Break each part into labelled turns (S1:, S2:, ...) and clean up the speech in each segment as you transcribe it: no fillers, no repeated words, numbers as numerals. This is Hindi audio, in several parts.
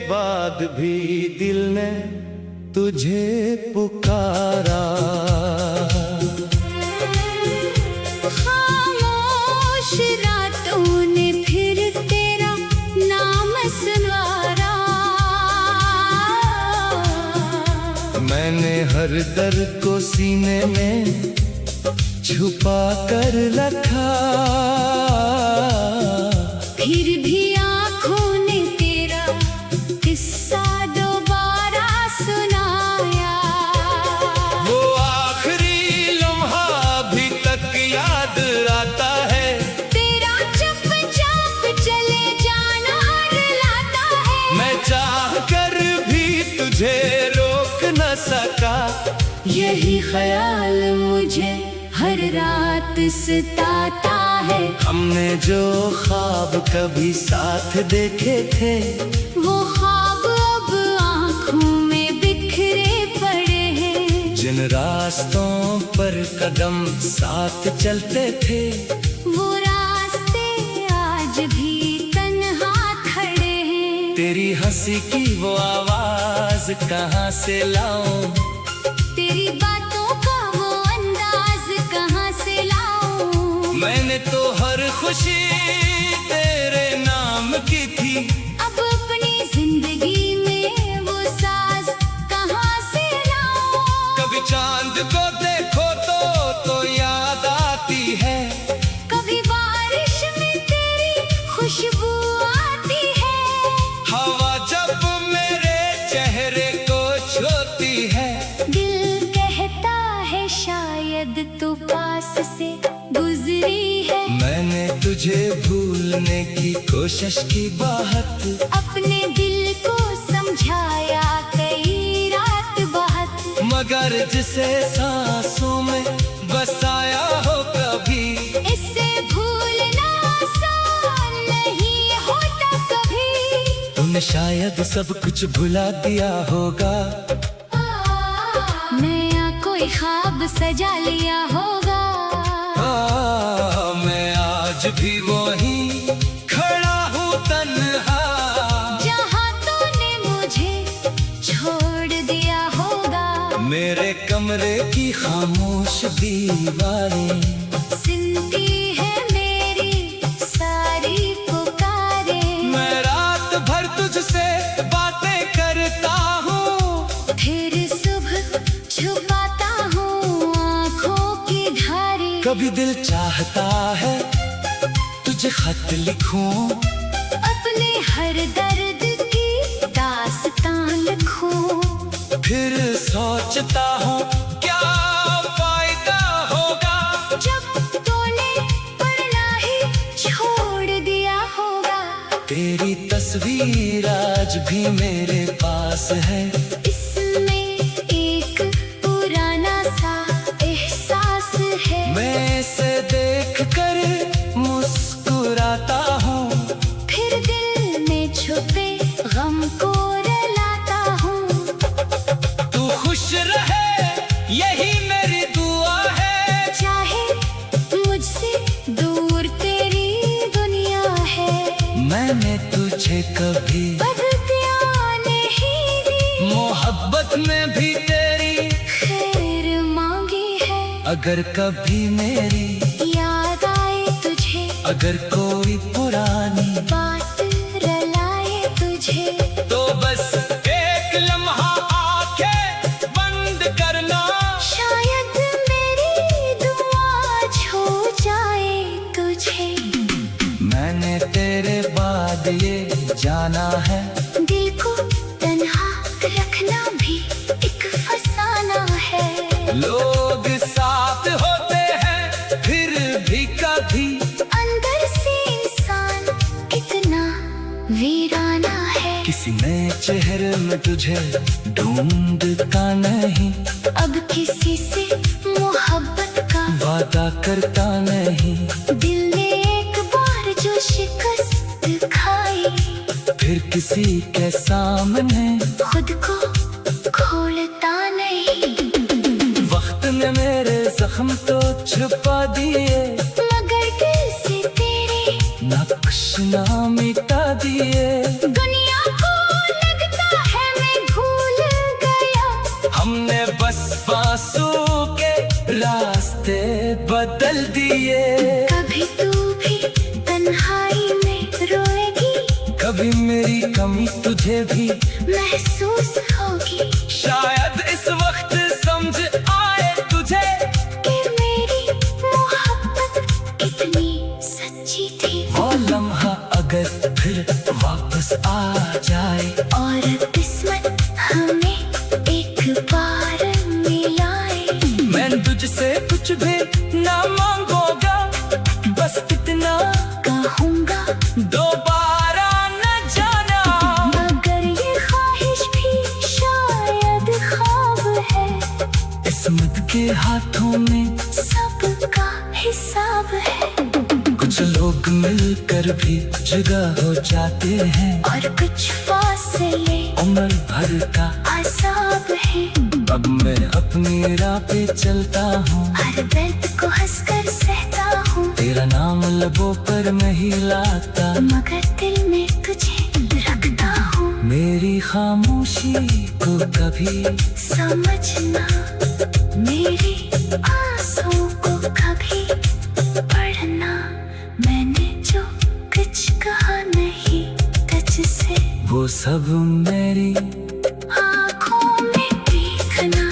S1: बाद भी दिल ने तुझे पुकारा,
S2: खामोश रातों ने फिर तेरा नाम सुनवारा।
S1: मैंने हर दर्द को सीने में छुपा कर रखा,
S2: फिर भी आँखों ने तेरा किस्सा दोबारा सुनाया।
S1: वो आखिरी लम्हा अभी तक याद आता है,
S2: तेरा चुपचाप चले जाना रुलाता है।
S1: मैं चाह कर भी तुझे रोक न सका,
S2: यही ख्याल मुझे हर रात सताता है।
S1: हमने जो ख्वाब कभी साथ देखे थे,
S2: वो ख्वाब अब आँखों में बिखरे पड़े हैं।
S1: जिन रास्तों पर कदम साथ चलते थे,
S2: वो रास्ते आज भी तन्हा खड़े हैं।
S1: तेरी हंसी की वो आवाज कहाँ से लाऊं,
S2: तेरी बातों का वो अंदाज कहाँ से लाऊं।
S1: मैंने तो हर खुशी तेरे नाम की थी,
S2: अब अपनी जिंदगी में वो साज कहाँ से लाऊं।
S1: कभी चांद को देखो तो याद आती है,
S2: कभी बारिश में तेरी खुशबू आती है।
S1: हवा जब मेरे चेहरे को छूती है,
S2: दिल कहता है शायद तू पास से गुजरी है।
S1: मैंने तुझे भूलने की कोशिश की बात,
S2: अपने दिल को समझाया कई रात बहुत,
S1: मगर जिसे सांसों में बसाया हो कभी,
S2: इससे भूलना आसान नहीं होता कभी।
S1: तूने शायद सब कुछ भुला दिया होगा,
S2: नया कोई ख्वाब सजा लिया होगा।
S1: मैं आज भी वहीं खड़ा हूँ तन्हा,
S2: जहाँ तूने मुझे छोड़ दिया होगा।
S1: मेरे कमरे की खामोश दीवारें
S2: सुनती है मेरी सारी पुकारें।
S1: मैं रात भर तुझसे बातें करता हूँ,
S2: फिर सुबह छुपाता हूँ आँखों की धारें।
S1: कभी दिल चाहता है तुझे खत लिखूं,
S2: अपने हर दर्द की दास्तां लिखूं।
S1: फिर सोचता हूँ क्या फायदा होगा,
S2: जब तूने पढ़ना ही छोड़ दिया होगा।
S1: तेरी तस्वीर आज भी मेरे पास है,
S2: इसमें एक पुराना सा एहसास है।
S1: मैं इसे देख कर मुस्कुराता हूँ,
S2: फिर दिल में छुपे गम को रुलाता हूँ।
S1: तू खुश रहे यही मेरी दुआ है,
S2: चाहे मुझसे दूर तेरी दुनिया है।
S1: मैंने तुझे कभी
S2: बदतियाँ नहीं दी,
S1: मोहब्बत में भी तेरी
S2: खैर मांगी है।
S1: अगर कभी मेरी
S2: याद आए तुझे,
S1: अगर कोई पुरानी
S2: बात रुलाए तुझे,
S1: तो बस एक लम्हा आंखें बंद करना,
S2: शायद मेरी दुआ छू जाए तुझे।
S1: मैंने तेरे बाद ये जाना है,
S2: दिल को तन्हा रखना भी एक फसाना है।
S1: लोग साथ होते हैं फिर भी कभी,
S2: अंदर से इंसान कितना वीराना है।
S1: किसी नए चेहरे में तुझे ढूंढता नहीं,
S2: अब किसी से मोहब्बत का
S1: वादा करता नहीं।
S2: दिल ने एक बार जो शिकस्त खाई,
S1: फिर किसी के सामने
S2: खुद को खोलता नहीं।
S1: वक्त ने मेरे जख्म तो छुपा दिए,
S2: मगर दिल से तेरे
S1: नक्श ना मिटा दिए।
S2: दुनिया को लगता है मैं भूल गया,
S1: हमने बस आंसू के रास्ते बदल दिए।
S2: कभी तू भी तन्हाई में रोएगी,
S1: कभी मेरी कमी तुझे भी
S2: महसूस होगी
S1: शायद इस वक्त समझ आए तुझे
S2: कि मेरी मोहब्बत कितनी सच्ची थी।
S1: वो लम्हा अगर फिर वापस आ जाए
S2: और किस्मत हमें एक बार मिलाए।
S1: मैं तुझसे कुछ भी ना मांगूंगा, बस इतना
S2: कहूँगा
S1: दोबारा न जाना।
S2: मगर ये ख्वाहिश भी शायद ख्वाब है,
S1: किस्मत के हाथों में
S2: सबका हिसाब है।
S1: कुछ लोग मिलकर भी जुदा हो जाते हैं,
S2: और कुछ फासले
S1: उम्र भर का
S2: अज़ाब है।
S1: अब मैं अपनी राह पे चलता हूँ,
S2: हर दर्द को हंसकर सहता हूँ,
S1: तेरा नाम लबों पर नहीं लाता,
S2: मगर दिल में तुझे रखता हूँ।
S1: मेरी खामोशी को कभी
S2: समझना, मेरी आंसुओं को कभी पढ़ना। मैंने जो कुछ कहा नहीं तुझसे,
S1: वो सब मेरी
S2: आँखों में देखना।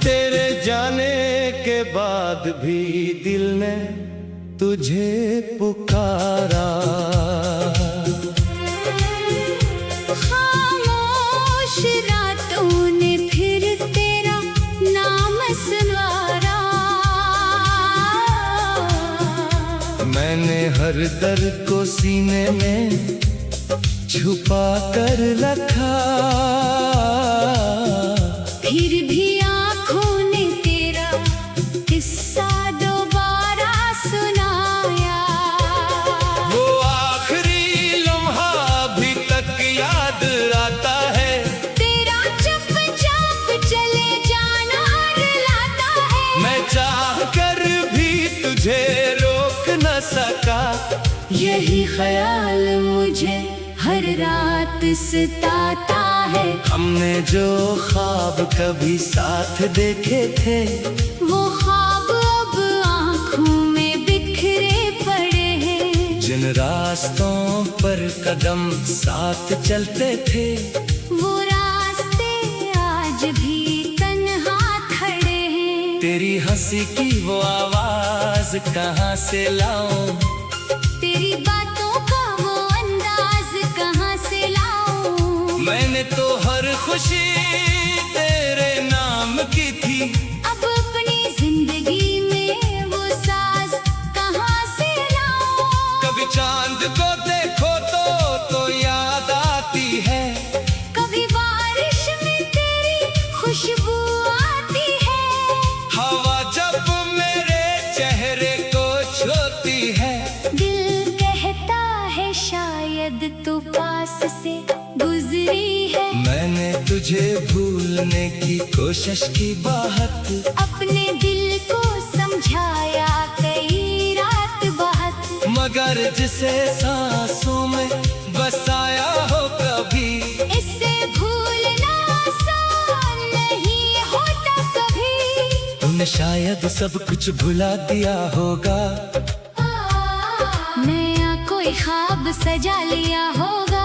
S1: तेरे जाने के बाद भी दिल ने तुझे पुकारा।
S2: खामोश रातों ने फिर तेरा नाम सुनवारा।
S1: मैंने हर दर्द को सीने में छुपा कर रखा,
S2: फिर भी आँखों ने तेरा किस्सा दोबारा सुनाया।
S1: वो आखिरी लम्हा अभी तक याद आता है,
S2: तेरा चुपचाप चले जाना रुलाता है।
S1: मैं चाह कर भी तुझे रोक न सका।
S2: यही ख्याल मुझे हर रात सताता है।
S1: हमने जो ख्वाब कभी साथ देखे थे,
S2: वो ख्वाब अब आँखों में बिखरे पड़े हैं।
S1: जिन रास्तों पर कदम साथ चलते थे,
S2: वो रास्ते आज भी तन्हा खड़े हैं।
S1: तेरी हंसी की वो आवाज कहाँ से लाऊं,
S2: तेरी बातों का वो अंदाज कहाँ से लाऊं।
S1: मैंने तो हर खुशी तेरे नाम की थी,
S2: अब अपनी जिंदगी में वो साज कहाँ से लाऊं।
S1: कभी चांद को देखो तो याद आती है,
S2: कभी बारिश में तेरी खुशबू आती है।
S1: हवा जब मेरे चेहरे को छूती है,
S2: दिल कहता है शायद तू पास से गुजरी है।
S1: मैंने तुझे भूलने की कोशिश की बात,
S2: अपने दिल को समझाया कई रात बहुत,
S1: मगर जिसे सांसों में बसाया हो कभी,
S2: इससे भूलना आसान नहीं होता कभी।
S1: तूने शायद सब कुछ भुला दिया होगा,
S2: नया कोई ख्वाब सजा लिया होगा।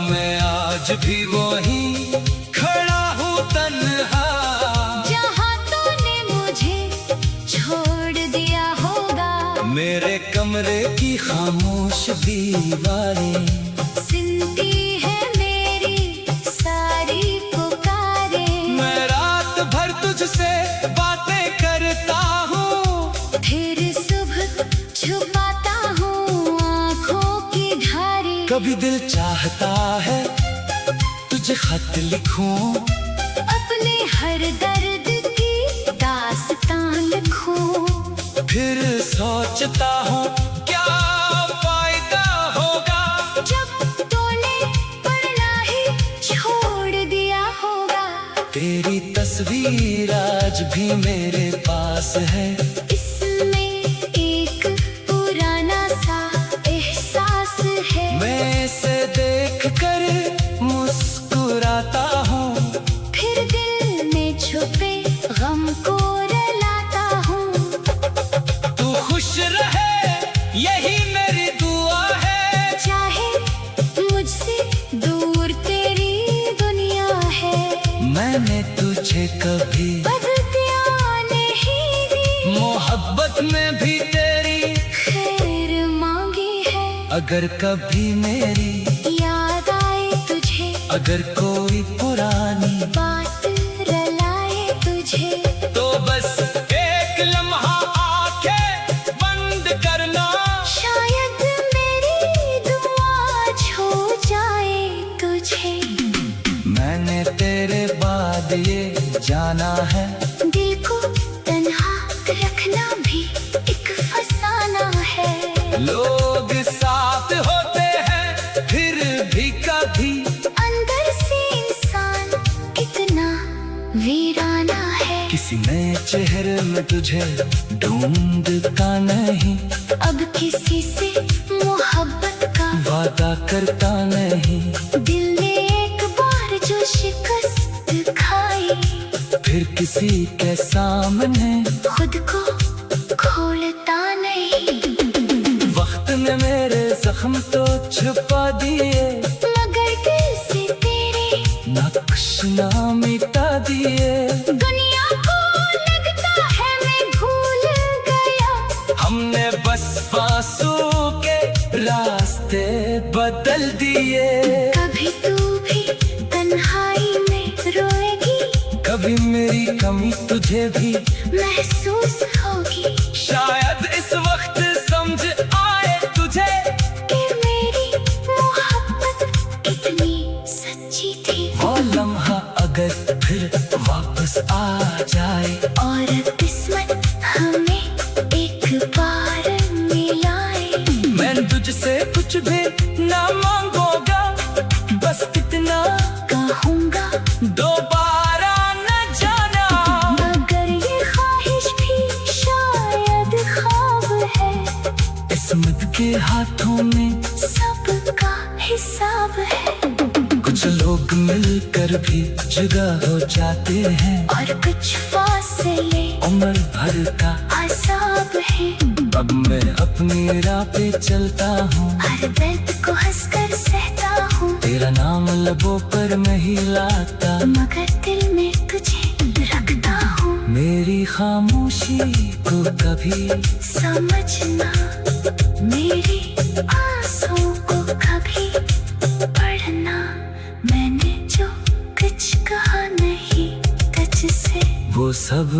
S1: मैं आज भी वही खड़ा हूँ तन्हा,
S2: जहाँ तूने मुझे छोड़ दिया होगा।
S1: मेरे कमरे की मेरी खामोश दीवारें
S2: सुनती है मेरी सारी पुकारें।
S1: मैं रात भर तुझसे बातें करता हूँ,
S2: फिर सुबह छुपाता हूँ आँखों की धारें।
S1: कभी दिल चाहता है तुझे खत लिखूं,
S2: अपने हर दर्द की दास्तां लिखूं।
S1: फिर सोचता हूँ क्या फायदा होगा
S2: जब तूने पढ़ना ही छोड़ दिया होगा।
S1: तेरी तस्वीर आज भी मेरे पास है,
S2: इसमें एक पुराना सा एहसास है।
S1: मैं इसे देख कर मुस्कुराता हूँ,
S2: फिर दिल में छुपे गम को रुलाता हूँ।
S1: तू खुश रहे यही मेरी दुआ है,
S2: चाहे मुझसे दूर तेरी दुनिया है।
S1: मैंने तुझे कभी
S2: बदतिया नहीं दी,
S1: मोहब्बत में भी तेरी
S2: खैर मांगी है।
S1: अगर कभी मेरी
S2: याद आए तुझे,
S1: अगर कोई पुरानी
S2: बात रुलाए तुझे,
S1: तो बस एक लम्हा आंखें बंद करना।
S2: शायद मेरी दुआ छू जाए तुझे।
S1: मैंने तेरे बाद ये जाना है,
S2: दिल को तन्हा रखना भी एक फसाना है।
S1: लोग साथ होते हैं फिर भी कभी
S2: अंदर से इंसान कितना वीराना है।
S1: किसी नए चेहरे में तुझे ढूंढता नहीं,
S2: अब किसी से मोहब्बत का
S1: वादा करता नहीं।
S2: दिल ने एक बार जो शिकस्त खाई,
S1: फिर किसी के सामने
S2: खुद को खोलता नहीं।
S1: वक्त ने मेरे जख्म तो छुपा दिए,
S2: मगर दिल से तेरे
S1: नक्श ना मिटा दिए।
S2: दुनिया को लगता है मैं भूल गया,
S1: हमने बस आंसू के रास्ते बदल दिए।
S2: कभी तू भी तन्हाई में रोएगी,
S1: कभी मेरी कमी तुझे भी
S2: महसूस होगी।
S1: शायद इस वक्त समझ आए तुझे
S2: कि मेरी मोहब्बत कितनी सच्ची थी।
S1: वो लम्हा अगर फिर वापस आ जाए,
S2: और किस्मत हमें एक बार मिलाए।
S1: मैं तुझसे कुछ भी ना मांगूंगा, बस इतना
S2: कहूँगा
S1: दोबारा न जाना।
S2: मगर ये ख्वाहिश भी शायद ख्वाब है,
S1: किस्मत के हाथों में
S2: सबका हिसाब है।
S1: कुछ लोग मिलकर भी जुदा हो जाते हैं,
S2: और कुछ फासले
S1: उम्र भर का
S2: असाब है।
S1: अब मैं अपनी राह पे चलता हूँ,
S2: हर दर्द को हंसकर सहता हूँ।
S1: तेरा नाम लबों पर नहीं लाता,
S2: मगर दिल में तुझे रखता हूँ।
S1: मेरी खामोशी को कभी
S2: समझना, मेरी आंसुओं को कभी पढ़ना। मैंने जो कुछ कहा नहीं तुझसे,
S1: वो सब